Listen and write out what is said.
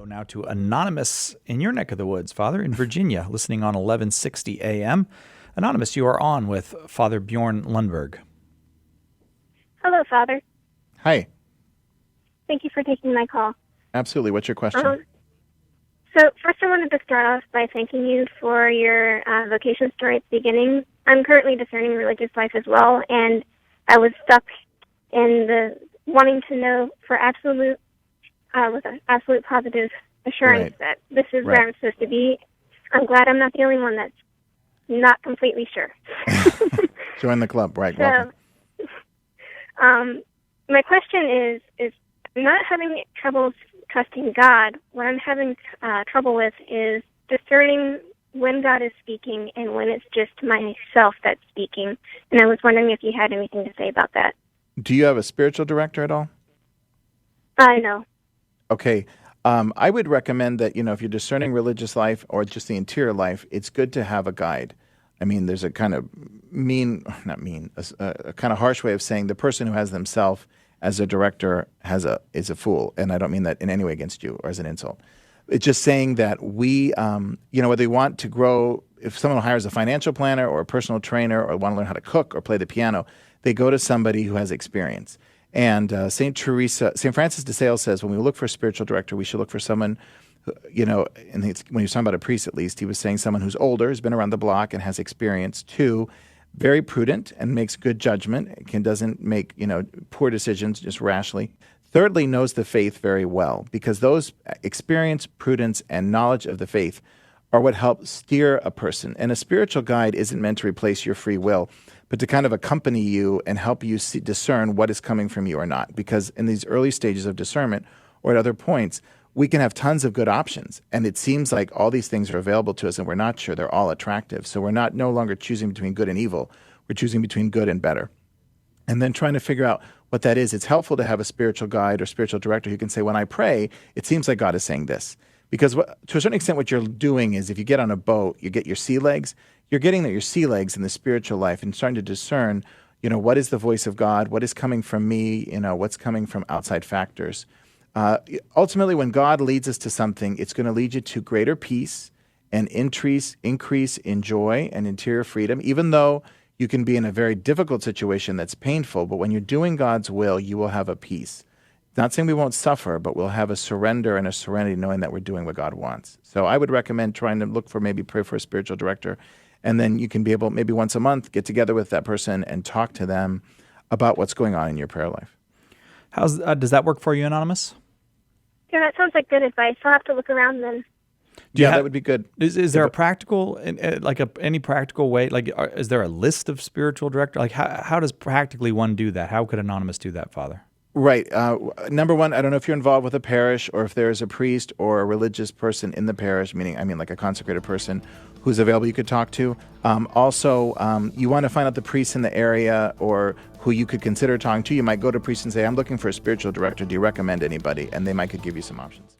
Go now to Anonymous in your neck of the woods, Father, in Virginia, listening on 1160 AM. Anonymous, you are on with Father Bjorn Lundberg. Hello, Father. Hi. Thank you for taking my call. Absolutely. What's your question? So first I wanted to start off by thanking you for your vocation story at the beginning. I'm currently discerning religious life as well, and I was stuck in the wanting to know for absolute, with an absolute positive assurance that this is where I'm supposed to be. I'm glad I'm not the only one that's not completely sure. Join the club. Right. So, welcome. My question is I'm not having trouble trusting God. What I'm having trouble with is discerning when God is speaking and when it's just myself that's speaking. And I was wondering if you had anything to say about that. Do you have a spiritual director at all? No. Okay. I would recommend that, if you're discerning religious life or just the interior life, it's good to have a guide. I mean, there's a kind of a kind of harsh way of saying the person who has themselves as a director is a fool. And I don't mean that in any way against you or as an insult. It's just saying that we, whether you want to grow, if someone hires a financial planner or a personal trainer or want to learn how to cook or play the piano, they go to somebody who has experience. And St. Francis de Sales says when we look for a spiritual director, we should look for someone, and when he was talking about a priest at least, he was saying someone who's older, has been around the block and has experience. 2, very prudent and makes good judgment, doesn't make poor decisions just rashly. Thirdly, knows the faith very well, because those experience, prudence, and knowledge of the faith are what help steer a person. And a spiritual guide isn't meant to replace your free will, but to kind of accompany you and help you discern what is coming from you or not. Because in these early stages of discernment or at other points, we can have tons of good options. And it seems like all these things are available to us and we're not sure they're all attractive. So we're no longer choosing between good and evil. We're choosing between good and better. And then trying to figure out what that is. It's helpful to have a spiritual guide or spiritual director who can say, when I pray, it seems like God is saying this. Because to a certain extent, what you're doing is if you get on a boat, you get your sea legs, you're getting your sea legs in the spiritual life and starting to discern, what is the voice of God? What is coming from me? What's coming from outside factors? Ultimately, when God leads us to something, it's going to lead you to greater peace and increase in joy and interior freedom, even though you can be in a very difficult situation that's painful. But when you're doing God's will, you will have a peace. Not saying we won't suffer, but we'll have a surrender and a serenity knowing that we're doing what God wants. So I would recommend trying to pray for a spiritual director. And then you can be able, maybe once a month, get together with that person and talk to them about what's going on in your prayer life. Does that work for you, Anonymous? Yeah, that sounds like good advice. I'll have to look around then. That would be good. Is there a practical, any practical way? Is there a list of spiritual directors? How does practically one do that? How could Anonymous do that, Father? Right. Number one, I don't know if you're involved with a parish or if there's a priest or a religious person in the parish, like a consecrated person who's available you could talk to. Also, you want to find out the priests in the area or who you could consider talking to. You might go to a priest and say, I'm looking for a spiritual director. Do you recommend anybody? And they might could give you some options.